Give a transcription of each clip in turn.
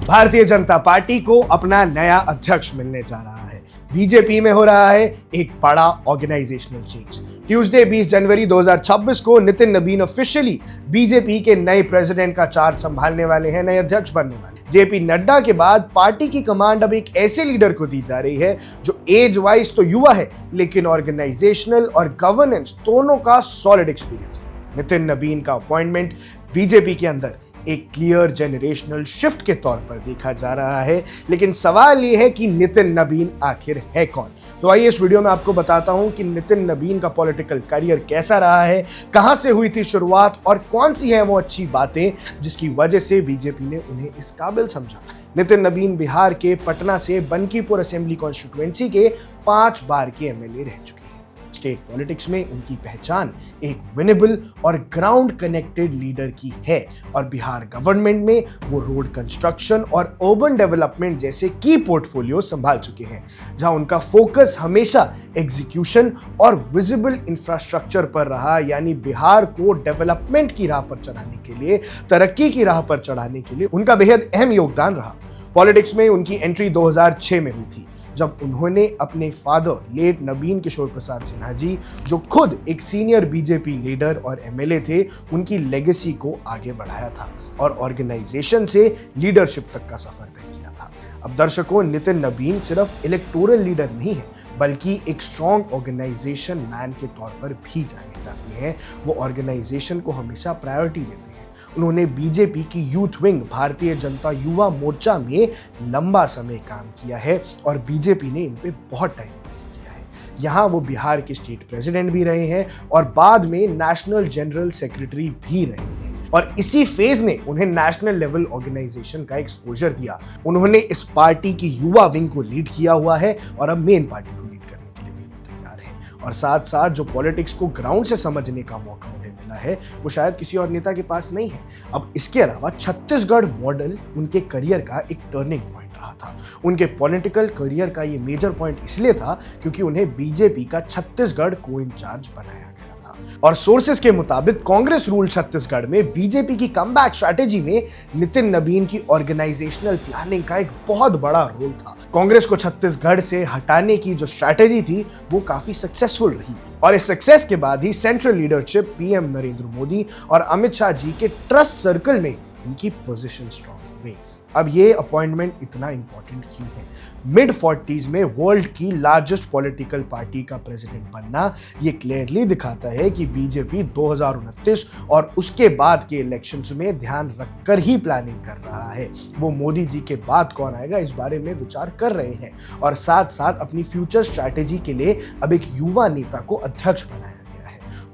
Bharatiya Janata party को अपना नया अध्यक्ष मिलने जा रहा है। बीजेपी में हो रहा है एक बड़ा ऑर्गेनाइजेशनल चेंज। ट्यूसडे 20 जनवरी 2026 को नितिन नबीन ऑफिशियली बीजेपी के नए प्रेसिडेंट का चार्ज संभालने वाले हैं, नए अध्यक्ष बनने वाले। जेपी नड्डा के बाद पार्टी की कमांड अब एक ऐसे लीडर को दी जा रही है जो एज वाइज तो युवा है, लेकिन ऑर्गेनाइजेशनल और गवर्नेंस दोनों का सॉलिड एक्सपीरियंस है। नितिन नबीन का अपॉइंटमेंट बीजेपी के अंदर एक क्लियर जेनरेशनल शिफ्ट के तौर पर देखा जा रहा है, लेकिन सवाल यह है कि नितिन नबीन आखिर है कौन। तो आइए इस वीडियो में आपको बताता हूं कि नितिन नबीन का पॉलिटिकल करियर कैसा रहा है, कहां से हुई थी शुरुआत और कौन सी हैं वो अच्छी बातें जिसकी वजह से बीजेपी ने उन्हें इस काबिल समझा। नितिन नबीन बिहार के पटना से बंकीपुर असेंबली कॉन्स्टिट्यूएंसी के 5 बार के एमएलए रह चुके हैं। स्टेट पॉलिटिक्स में उनकी पहचान एक विनेबल और ग्राउंड कनेक्टेड लीडर की है और बिहार गवर्नमेंट में वो रोड कंस्ट्रक्शन और अर्बन डेवलपमेंट जैसे की पोर्टफोलियो संभाल चुके हैं, जहां उनका फोकस हमेशा एग्जीक्यूशन और विजिबल इंफ्रास्ट्रक्चर पर रहा। यानी बिहार को डेवलपमेंट की राह पर चढ़ाने के लिए, तरक्की की राह पर चढ़ाने के लिए उनका बेहद अहम योगदान रहा। पॉलिटिक्स में उनकी एंट्री 2006 में हुई थी, जब उन्होंने अपने फादर लेट नबीन किशोर प्रसाद सिन्हा जी, जो खुद एक सीनियर बीजेपी लीडर और एमएलए थे, उनकी लेगेसी को आगे बढ़ाया था और ऑर्गेनाइजेशन से लीडरशिप तक का सफर तय किया था। अब दर्शकों, नितिन नबीन सिर्फ इलेक्टोरल लीडर नहीं है, बल्कि एक स्ट्रॉन्ग ऑर्गेनाइजेशन मैन के तौर पर भी जाने जाते हैं। वो ऑर्गेनाइजेशन को हमेशा प्रायोरिटी देते हैं। उन्होंने बीजेपी की यूथ विंग भारतीय जनता युवा मोर्चा में लंबा समय काम किया है और बीजेपी ने इन पे बहुत टाइम इन्वेस्ट किया है। यहाँ वो बिहार के स्टेट प्रेसिडेंट भी रहे हैं और बाद में नेशनल जनरल सेक्रेटरी भी रहे हैं और इसी फेज ने उन्हें नेशनल लेवल ऑर्गेनाइजेशन का एक्सपोजर दिया। उन्होंने इस पार्टी की युवा विंग को लीड किया हुआ है और अब मेन पार्टी को लीड करने के लिए भी तैयार है। और साथ साथ जो पॉलिटिक्स को ग्राउंड से समझने का मौका है वो शायद किसी और नेता के पास नहीं है। अब इसके अलावा छत्तीसगढ़ मॉडल उनके करियर का एक टर्निंग पॉइंट रहा था। उनके पॉलिटिकल करियर का ये मेजर पॉइंट इसलिए था क्योंकि उन्हें बीजेपी का छत्तीसगढ़ को इंचार्ज बनाया गया था और सोर्सेस के मुताबिक कांग्रेस रूल छत्तीसगढ़ में बीजेपी की कमबैक स्ट्रैटेजी में नितिन नबीन की ऑर्गेनाइजेशनल प्लानिंग का एक बहुत बड़ा रोल था। कांग्रेस को छत्तीसगढ़ से हटाने की जो स्ट्रैटेजी थी वो काफी सक्सेसफुल रही और इस सक्सेस के बाद ही central leadership PM Narendra Modi और अमित शाह जी के ट्रस्ट सर्कल में इनकी पोजीशन स्ट्रांग हुई। अब ये अपॉइंटमेंट इतना इंपॉर्टेंट क्यों है? मिड 40s में वर्ल्ड की लार्जेस्ट पॉलिटिकल पार्टी का प्रेसिडेंट बनना ये क्लियरली दिखाता है कि बीजेपी 2029 और उसके बाद के इलेक्शंस में ध्यान रखकर ही प्लानिंग कर रहा है। वो मोदी जी के बाद कौन आएगा इस बारे में विचार कर रहे हैं और साथ साथ अपनी फ्यूचर स्ट्रैटेजी के लिए अब एक युवा नेता को अध्यक्ष बनाया।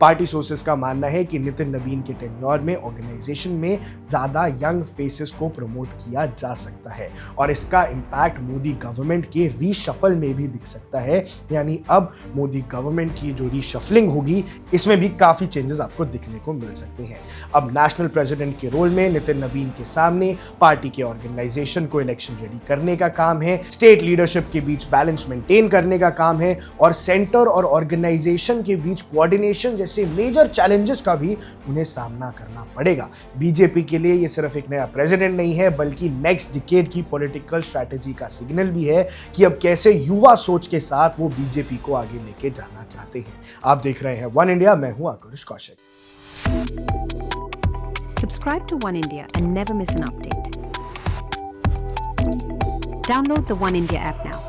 पार्टी सोर्सेस का मानना है कि नितिन नबीन के टेन्योर में ऑर्गेनाइजेशन में ज्यादा यंग फेसेस को प्रमोट किया जा सकता है और इसका इम्पैक्ट मोदी गवर्नमेंट के रीशफल में भी दिख सकता है। यानी अब मोदी गवर्नमेंट की जो रीशफलिंग होगी इसमें भी काफी चेंजेस आपको दिखने को मिल सकते हैं। अब नेशनल प्रेसिडेंट के रोल में नितिन नबीन के सामने पार्टी के ऑर्गेनाइजेशन को इलेक्शन रेडी करने का काम है, स्टेट लीडरशिप के बीच बैलेंस मेंटेन करने का काम है और सेंटर और ऑर्गेनाइजेशन के बीच कोऑर्डिनेशन जैसे मेजर चैलेंजेस का भी उन्हें सामना करना पड़ेगा। बीजेपी के लिए ये सिर्फ एक नया प्रेसिडेंट नहीं है, बल्कि नेक्स्ट डिकेड की पॉलिटिकल स्ट्रैटेजी का सिग्नल भी है कि अब कैसे युवा सोच के साथ वो बीजेपी को आगे लेके जाना चाहते हैं। आप देख रहे हैं वन इंडिया, मैं हूं आकाश Kaushik. Subscribe to One India and never miss an update. Download the One India app now.